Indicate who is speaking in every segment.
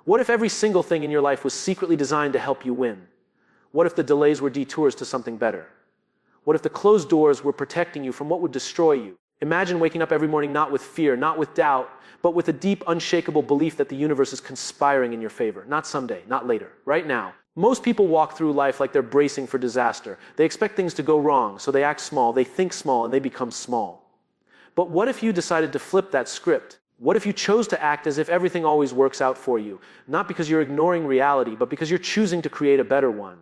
Speaker 1: What if every single thing in your life was secretly designed to help you win? What if the delays were detours to something better? What if the closed doors were protecting you from what would destroy you? Imagine waking up every morning not with fear, not with doubt, but with a deep, unshakable belief that the universe is conspiring in your favor. Not someday, not later, right now. Most people walk through life like they're bracing for disaster. They expect things to go wrong, so they act small, they think small, and they become small. But what if you decided to flip that script? What if you chose to act as if everything always works out for you? Not because you're ignoring reality, but because you're choosing to create a better one.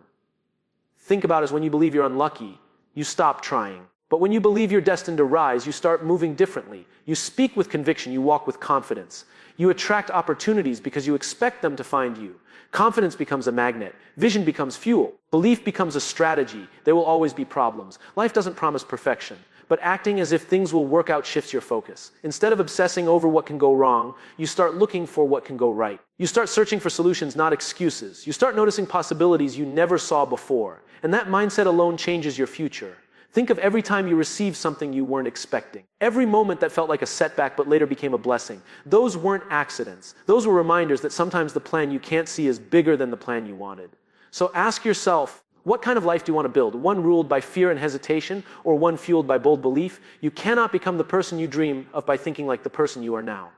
Speaker 1: Think about it as when you believe you're unlucky, you stop trying. But when you believe you're destined to rise, you start moving differently. You speak with conviction, you walk with confidence. You attract opportunities because you expect them to find you. Confidence becomes a magnet. Vision becomes fuel. Belief becomes a strategy. There will always be problems. Life doesn't promise perfection. But acting as if things will work out shifts your focus. Instead of obsessing over what can go wrong, you start looking for what can go right. You start searching for solutions, not excuses. You start noticing possibilities you never saw before. And that mindset alone changes your future. Think of every time you received something you weren't expecting. Every moment that felt like a setback but later became a blessing. Those weren't accidents. Those were reminders that sometimes the plan you can't see is bigger than the plan you wanted. So ask yourself, what kind of life do you want to build? One ruled by fear and hesitation, or one fueled by bold belief? You cannot become the person you dream of by thinking like the person you are now.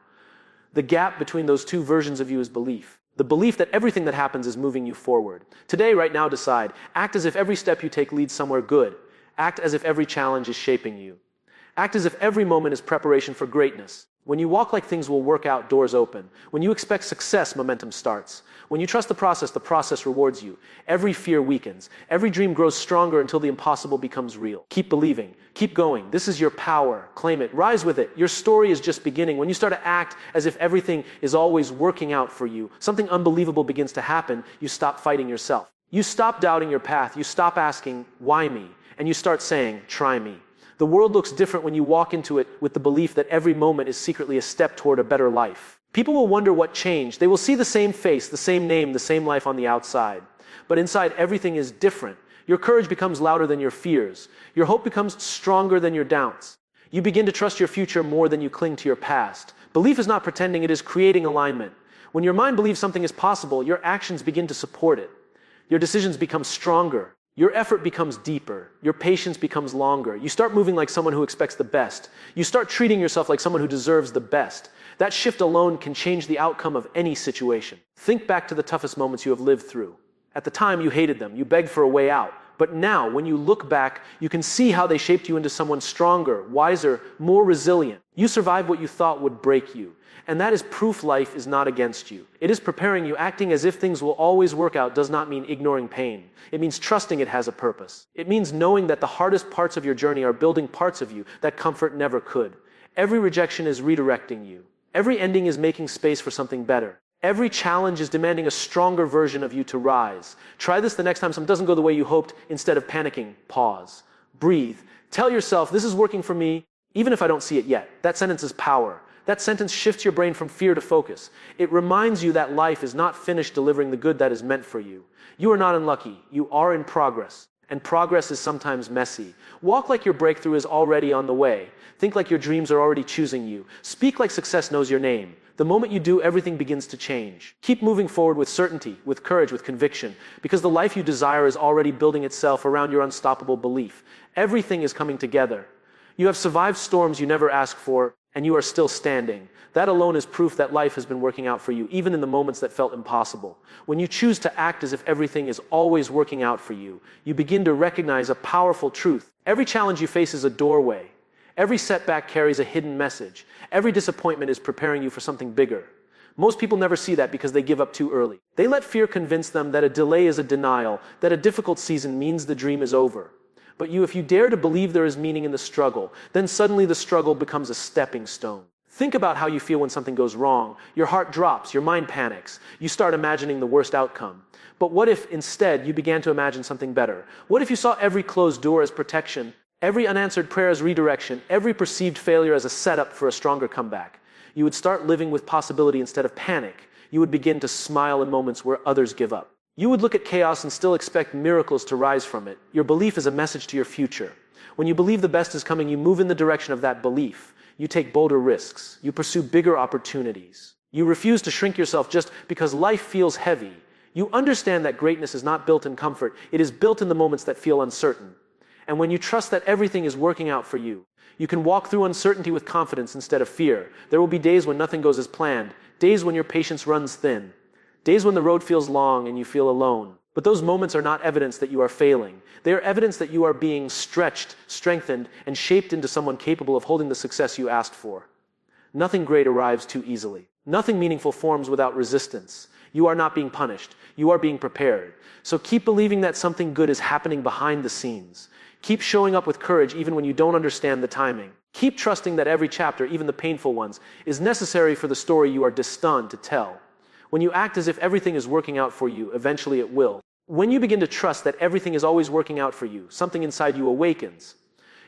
Speaker 1: The gap between those two versions of you is belief. The belief that everything that happens is moving you forward. Today, right now, decide. Act as if every step you take leads somewhere good. Act as if every challenge is shaping you. Act as if every moment is preparation for greatness. When you walk like things will work out, doors open. When you expect success, momentum starts. When you trust the process rewards you. Every fear weakens. Every dream grows stronger until the impossible becomes real. Keep believing. Keep going. This is your power. Claim it. Rise with it. Your story is just beginning. When you start to act as if everything is always working out for you, something unbelievable begins to happen. You stop fighting yourself. You stop doubting your path. You stop asking, why me? And you start saying, try me. The world looks different when you walk into it with the belief that every moment is secretly a step toward a better life. People will wonder what changed. They will see the same face, the same name, the same life on the outside. But inside, everything is different. Your courage becomes louder than your fears. Your hope becomes stronger than your doubts. You begin to trust your future more than you cling to your past. Belief is not pretending, it is creating alignment. When your mind believes something is possible, your actions begin to support it. Your decisions become stronger. Your effort becomes deeper. Your patience becomes longer. You start moving like someone who expects the best. You start treating yourself like someone who deserves the best. That shift alone can change the outcome of any situation. Think back to the toughest moments you have lived through. At the time, you hated them. You begged for a way out. But now, when you look back, you can see how they shaped you into someone stronger, wiser, more resilient. You survived what you thought would break you. And that is proof life is not against you. It is preparing you. Acting as if things will always work out does not mean ignoring pain. It means trusting it has a purpose. It means knowing that the hardest parts of your journey are building parts of you that comfort never could. Every rejection is redirecting you. Every ending is making space for something better. Every challenge is demanding a stronger version of you to rise. Try this the next time something doesn't go the way you hoped. Instead of panicking, pause. Breathe. Tell yourself, this is working for me, even if I don't see it yet. That sentence is power. That sentence shifts your brain from fear to focus. It reminds you that life is not finished delivering the good that is meant for you. You are not unlucky. You are in progress. And progress is sometimes messy. Walk like your breakthrough is already on the way. Think like your dreams are already choosing you. Speak like success knows your name. The moment you do, everything begins to change. Keep moving forward with certainty, with courage, with conviction, because the life you desire is already building itself around your unstoppable belief. Everything is coming together. You have survived storms you never asked for, and you are still standing. That alone is proof that life has been working out for you, even in the moments that felt impossible. When you choose to act as if everything is always working out for you, you begin to recognize a powerful truth. Every challenge you face is a doorway. Every setback carries a hidden message. Every disappointment is preparing you for something bigger. Most people never see that because they give up too early. They let fear convince them that a delay is a denial, that a difficult season means the dream is over. But if you dare to believe there is meaning in the struggle, then suddenly the struggle becomes a stepping stone. Think about how you feel when something goes wrong. Your heart drops, your mind panics. You start imagining the worst outcome. But what if instead you began to imagine something better? What if you saw every closed door as protection, every unanswered prayer as redirection, every perceived failure as a setup for a stronger comeback? You would start living with possibility instead of panic. You would begin to smile in moments where others give up. You would look at chaos and still expect miracles to rise from it. Your belief is a message to your future. When you believe the best is coming, you move in the direction of that belief. You take bolder risks. You pursue bigger opportunities. You refuse to shrink yourself just because life feels heavy. You understand that greatness is not built in comfort. It is built in the moments that feel uncertain. And when you trust that everything is working out for you, you can walk through uncertainty with confidence instead of fear. There will be days when nothing goes as planned, days when your patience runs thin, days when the road feels long and you feel alone. But those moments are not evidence that you are failing. They are evidence that you are being stretched, strengthened, and shaped into someone capable of holding the success you asked for. Nothing great arrives too easily. Nothing meaningful forms without resistance. You are not being punished. You are being prepared. So keep believing that something good is happening behind the scenes. Keep showing up with courage even when you don't understand the timing. Keep trusting that every chapter, even the painful ones, is necessary for the story you are destined to tell. When you act as if everything is working out for you, eventually it will. When you begin to trust that everything is always working out for you, something inside you awakens.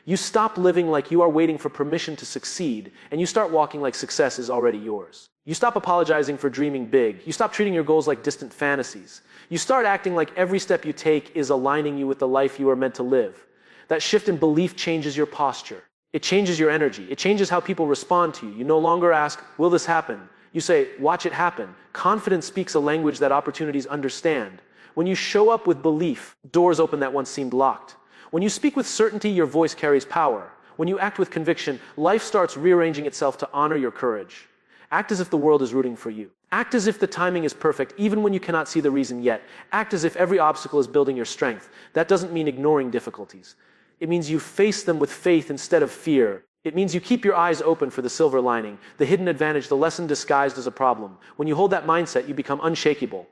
Speaker 1: You stop living like you are waiting for permission to succeed, and you start walking like success is already yours. You stop apologizing for dreaming big. You stop treating your goals like distant fantasies. You start acting like every step you take is aligning you with the life you are meant to live. That shift in belief changes your posture. It changes your energy. It changes how people respond to you. You no longer ask, will this happen? You say, watch it happen. Confidence speaks a language that opportunities understand. When you show up with belief, doors open that once seemed locked. When you speak with certainty, your voice carries power. When you act with conviction, life starts rearranging itself to honor your courage. Act as if the world is rooting for you. Act as if the timing is perfect, even when you cannot see the reason yet. Act as if every obstacle is building your strength. That doesn't mean ignoring difficulties. It means you face them with faith instead of fear. It means you keep your eyes open for the silver lining, the hidden advantage, the lesson disguised as a problem. When you hold that mindset, you become unshakable.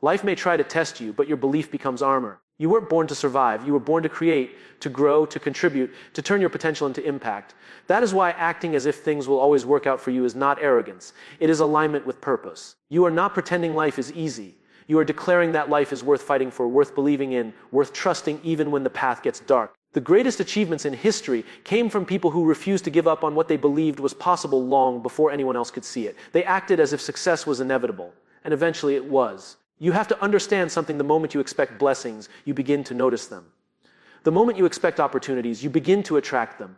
Speaker 1: Life may try to test you, but your belief becomes armor. You weren't born to survive. You were born to create, to grow, to contribute, to turn your potential into impact. That is why acting as if things will always work out for you is not arrogance. It is alignment with purpose. You are not pretending life is easy. You are declaring that life is worth fighting for, worth believing in, worth trusting even when the path gets dark. The greatest achievements in history came from people who refused to give up on what they believed was possible long before anyone else could see it. They acted as if success was inevitable, and eventually it was. You have to understand something. The moment you expect blessings, you begin to notice them. The moment you expect opportunities, you begin to attract them.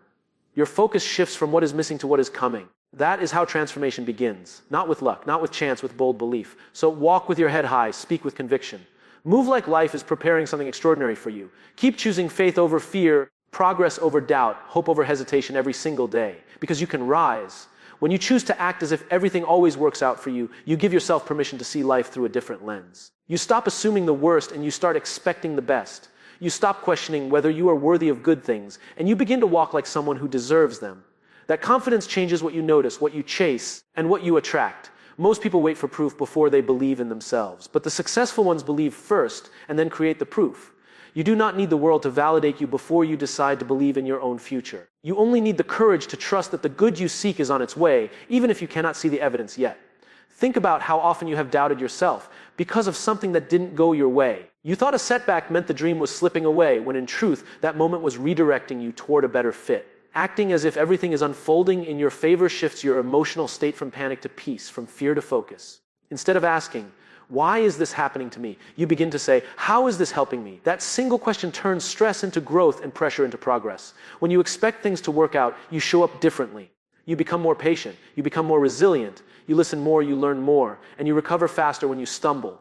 Speaker 1: Your focus shifts from what is missing to what is coming. That is how transformation begins. Not with luck, not with chance, with bold belief. So walk with your head high, speak with conviction. Move like life is preparing something extraordinary for you. Keep choosing faith over fear, progress over doubt, hope over hesitation every single day, because you can rise. When you choose to act as if everything always works out for you, you give yourself permission to see life through a different lens. You stop assuming the worst and you start expecting the best. You stop questioning whether you are worthy of good things, and you begin to walk like someone who deserves them. That confidence changes what you notice, what you chase, and what you attract. Most people wait for proof before they believe in themselves, but the successful ones believe first and then create the proof. You do not need the world to validate you before you decide to believe in your own future. You only need the courage to trust that the good you seek is on its way, even if you cannot see the evidence yet. Think about how often you have doubted yourself because of something that didn't go your way. You thought a setback meant the dream was slipping away, when in truth, that moment was redirecting you toward a better fit. Acting as if everything is unfolding in your favor shifts your emotional state from panic to peace, from fear to focus. Instead of asking, why is this happening to me? You begin to say, how is this helping me? That single question turns stress into growth and pressure into progress. When you expect things to work out, you show up differently. You become more patient. You become more resilient. You listen more, you learn more, and you recover faster when you stumble.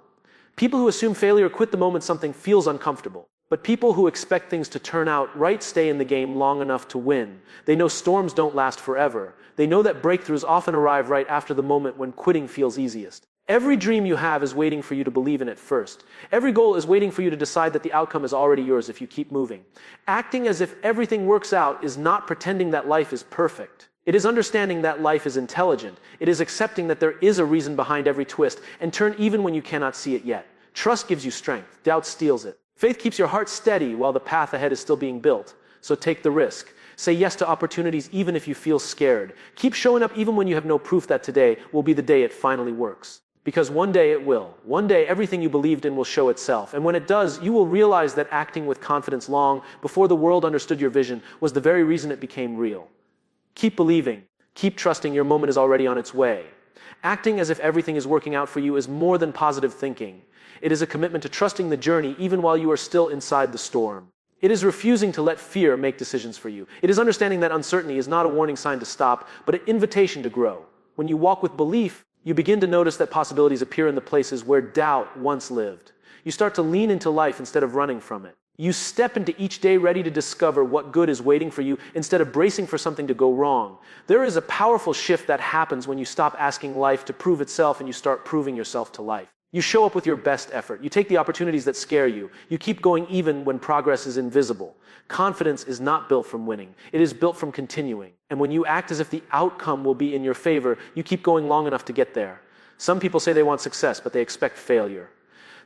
Speaker 1: People who assume failure quit the moment something feels uncomfortable. But people who expect things to turn out right stay in the game long enough to win. They know storms don't last forever. They know that breakthroughs often arrive right after the moment when quitting feels easiest. Every dream you have is waiting for you to believe in it first. Every goal is waiting for you to decide that the outcome is already yours if you keep moving. Acting as if everything works out is not pretending that life is perfect. It is understanding that life is intelligent. It is accepting that there is a reason behind every twist and turn even when you cannot see it yet. Trust gives you strength. Doubt steals it. Faith keeps your heart steady while the path ahead is still being built. So take the risk. Say yes to opportunities even if you feel scared. Keep showing up even when you have no proof that today will be the day it finally works. Because one day it will. One day everything you believed in will show itself. And when it does, you will realize that acting with confidence long before the world understood your vision was the very reason it became real. Keep believing. Keep trusting your moment is already on its way. Acting as if everything is working out for you is more than positive thinking. It is a commitment to trusting the journey even while you are still inside the storm. It is refusing to let fear make decisions for you. It is understanding that uncertainty is not a warning sign to stop, but an invitation to grow. When you walk with belief, You begin to notice that possibilities appear in the places where doubt once lived. You start to lean into life instead of running from it. You step into each day ready to discover what good is waiting for you instead of bracing for something to go wrong. There is a powerful shift that happens when you stop asking life to prove itself and you start proving yourself to life. You show up with your best effort. You take the opportunities that scare you. You keep going even when progress is invisible. Confidence is not built from winning. It is built from continuing. And when you act as if the outcome will be in your favor, you keep going long enough to get there. Some people say they want success, but they expect failure.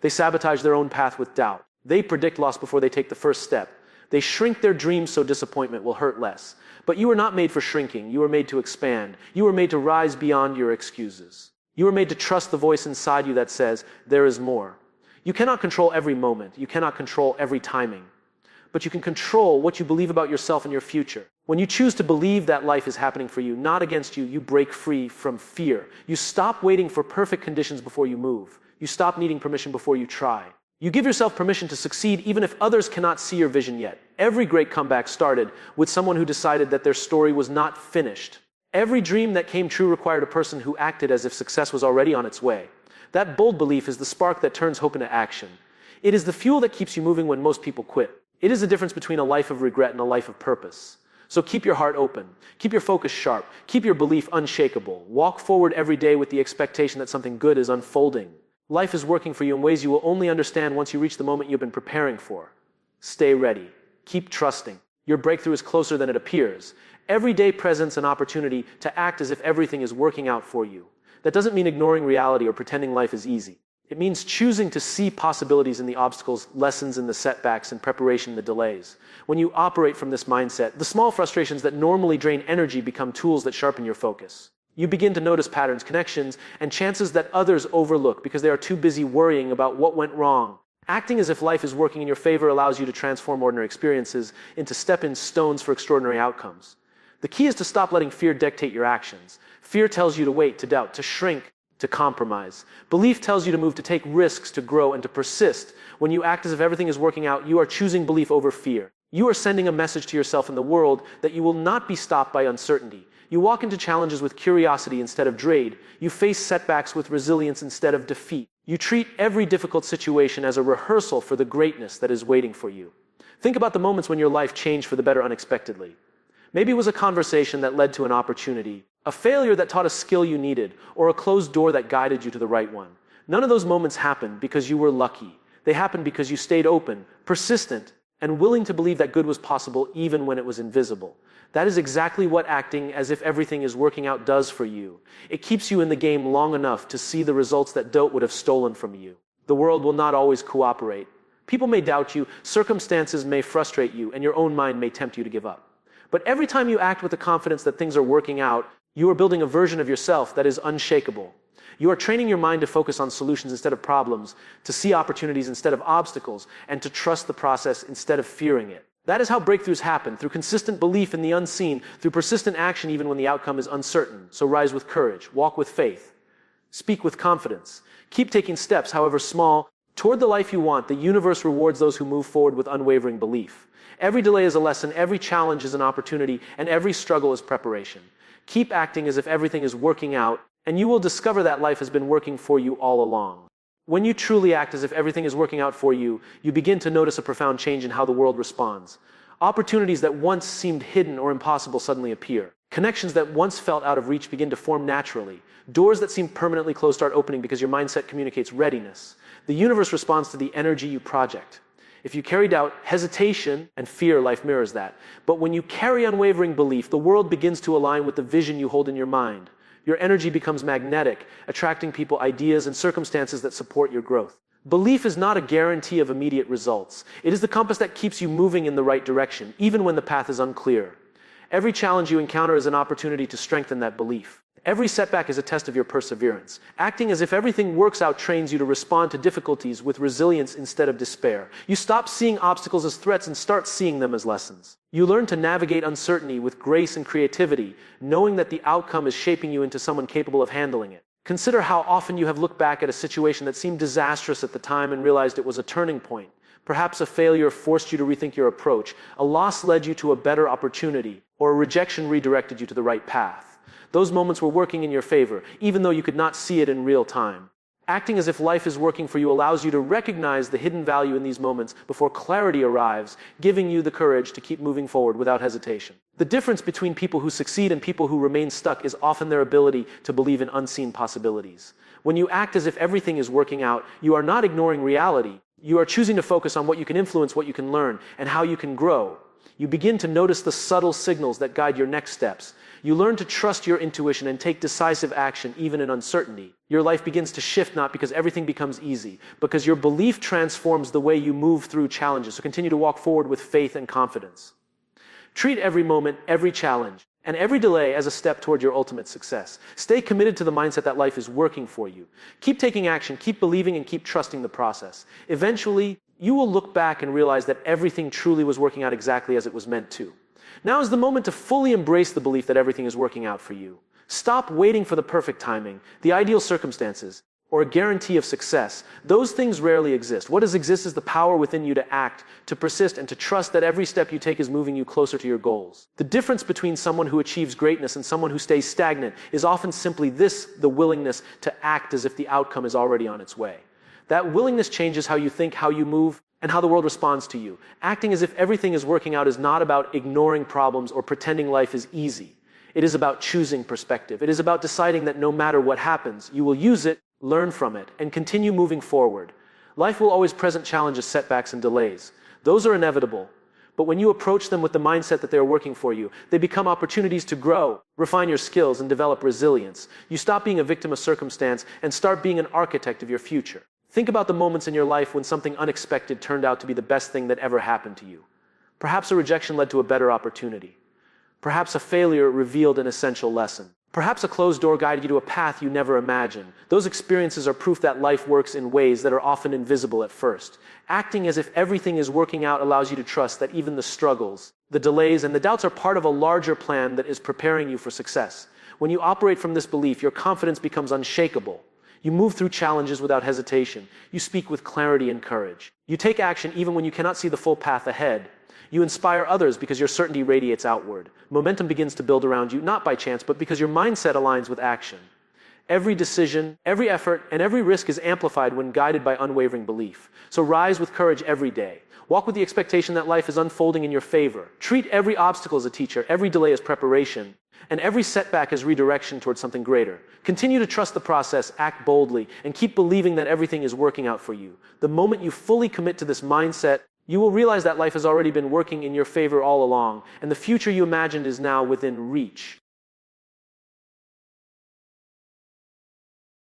Speaker 1: They sabotage their own path with doubt. They predict loss before they take the first step. They shrink their dreams so disappointment will hurt less. But you were not made for shrinking. You were made to expand. You were made to rise beyond your excuses. You were made to trust the voice inside you that says, there is more. You cannot control every moment. You cannot control every timing. But you can control what you believe about yourself and your future. When you choose to believe that life is happening for you, not against you, you break free from fear. You stop waiting for perfect conditions before you move. You stop needing permission before you try. You give yourself permission to succeed even if others cannot see your vision yet. Every great comeback started with someone who decided that their story was not finished. Every dream that came true required a person who acted as if success was already on its way. That bold belief is the spark that turns hope into action. It is the fuel that keeps you moving when most people quit. It is the difference between a life of regret and a life of purpose. So keep your heart open. Keep your focus sharp. Keep your belief unshakable. Walk forward every day with the expectation that something good is unfolding. Life is working for you in ways you will only understand once you reach the moment you've been preparing for. Stay ready. Keep trusting. Your breakthrough is closer than it appears. Every day presents an opportunity to act as if everything is working out for you. That doesn't mean ignoring reality or pretending life is easy. It means choosing to see possibilities in the obstacles, lessons in the setbacks, and preparation in the delays. When you operate from this mindset, the small frustrations that normally drain energy become tools that sharpen your focus. You begin to notice patterns, connections, and chances that others overlook because they are too busy worrying about what went wrong. Acting as if life is working in your favor allows you to transform ordinary experiences into stepping stones for extraordinary outcomes. The key is to stop letting fear dictate your actions. Fear tells you to wait, to doubt, to shrink, to compromise. Belief tells you to move, to take risks, to grow, and to persist. When you act as if everything is working out, you are choosing belief over fear. You are sending a message to yourself and the world that you will not be stopped by uncertainty. You walk into challenges with curiosity instead of dread. You face setbacks with resilience instead of defeat. You treat every difficult situation as a rehearsal for the greatness that is waiting for you. Think about the moments when your life changed for the better unexpectedly. Maybe it was a conversation that led to an opportunity, a failure that taught a skill you needed, or a closed door that guided you to the right one. None of those moments happened because you were lucky. They happened because you stayed open, persistent, and willing to believe that good was possible even when it was invisible. That is exactly what acting as if everything is working out does for you. It keeps you in the game long enough to see the results that doubt would have stolen from you. The world will not always cooperate. People may doubt you, circumstances may frustrate you, and your own mind may tempt you to give up. But every time you act with the confidence that things are working out, you are building a version of yourself that is unshakable. You are training your mind to focus on solutions instead of problems, to see opportunities instead of obstacles, and to trust the process instead of fearing it. That is how breakthroughs happen, through consistent belief in the unseen, through persistent action even when the outcome is uncertain. So rise with courage, walk with faith, speak with confidence. Keep taking steps, however small, toward the life you want. The universe rewards those who move forward with unwavering belief. Every delay is a lesson, every challenge is an opportunity, and every struggle is preparation. Keep acting as if everything is working out, and you will discover that life has been working for you all along. When you truly act as if everything is working out for you, you begin to notice a profound change in how the world responds. Opportunities that once seemed hidden or impossible suddenly appear. Connections that once felt out of reach begin to form naturally. Doors that seemed permanently closed start opening because your mindset communicates readiness. The universe responds to the energy you project. If you carry doubt, hesitation, and fear, life mirrors that. But when you carry unwavering belief, the world begins to align with the vision you hold in your mind. Your energy becomes magnetic, attracting people, ideas, and circumstances that support your growth. Belief is not a guarantee of immediate results. It is the compass that keeps you moving in the right direction, even when the path is unclear. Every challenge you encounter is an opportunity to strengthen that belief. Every setback is a test of your perseverance. Acting as if everything works out trains you to respond to difficulties with resilience instead of despair. You stop seeing obstacles as threats and start seeing them as lessons. You learn to navigate uncertainty with grace and creativity, knowing that the outcome is shaping you into someone capable of handling it. Consider how often you have looked back at a situation that seemed disastrous at the time and realized it was a turning point. Perhaps a failure forced you to rethink your approach, a loss led you to a better opportunity, or a rejection redirected you to the right path. Those moments were working in your favor, even though you could not see it in real time. Acting as if life is working for you allows you to recognize the hidden value in these moments before clarity arrives, giving you the courage to keep moving forward without hesitation. The difference between people who succeed and people who remain stuck is often their ability to believe in unseen possibilities. When you act as if everything is working out, you are not ignoring reality. You are choosing to focus on what you can influence, what you can learn, and how you can grow. You begin to notice the subtle signals that guide your next steps. You learn to trust your intuition and take decisive action even in uncertainty. Your life begins to shift not because everything becomes easy, because your belief transforms the way you move through challenges. So continue to walk forward with faith and confidence. Treat every moment, every challenge, and every delay as a step toward your ultimate success. Stay committed to the mindset that life is working for you. Keep taking action, keep believing, and keep trusting the process. Eventually, you will look back and realize that everything truly was working out exactly as it was meant to. Now is the moment to fully embrace the belief that everything is working out for you. Stop waiting for the perfect timing, the ideal circumstances, or a guarantee of success. Those things rarely exist. What does exist is the power within you to act, to persist, and to trust that every step you take is moving you closer to your goals. The difference between someone who achieves greatness and someone who stays stagnant is often simply this: the willingness to act as if the outcome is already on its way. That willingness changes how you think, how you move, and how the world responds to you. Acting as if everything is working out is not about ignoring problems or pretending life is easy. It is about choosing perspective. It is about deciding that no matter what happens, you will use it, learn from it, and continue moving forward. Life will always present challenges, setbacks, and delays. Those are inevitable. But when you approach them with the mindset that they are working for you, they become opportunities to grow, refine your skills, and develop resilience. You stop being a victim of circumstance and start being an architect of your future. Think about the moments in your life when something unexpected turned out to be the best thing that ever happened to you. Perhaps a rejection led to a better opportunity. Perhaps a failure revealed an essential lesson. Perhaps a closed door guided you to a path you never imagined. Those experiences are proof that life works in ways that are often invisible at first. Acting as if everything is working out allows you to trust that even the struggles, the delays, and the doubts are part of a larger plan that is preparing you for success. When you operate from this belief, your confidence becomes unshakable. You move through challenges without hesitation. You speak with clarity and courage. You take action even when you cannot see the full path ahead. You inspire others because your certainty radiates outward. Momentum begins to build around you, not by chance, but because your mindset aligns with action. Every decision, every effort, and every risk is amplified when guided by unwavering belief. So rise with courage every day. Walk with the expectation that life is unfolding in your favor. Treat every obstacle as a teacher, every delay as preparation, and every setback as redirection towards something greater. Continue to trust the process, act boldly, and keep believing that everything is working out for you. The moment you fully commit to this mindset, you will realize that life has already been working in your favor all along, and the future you imagined is now within reach.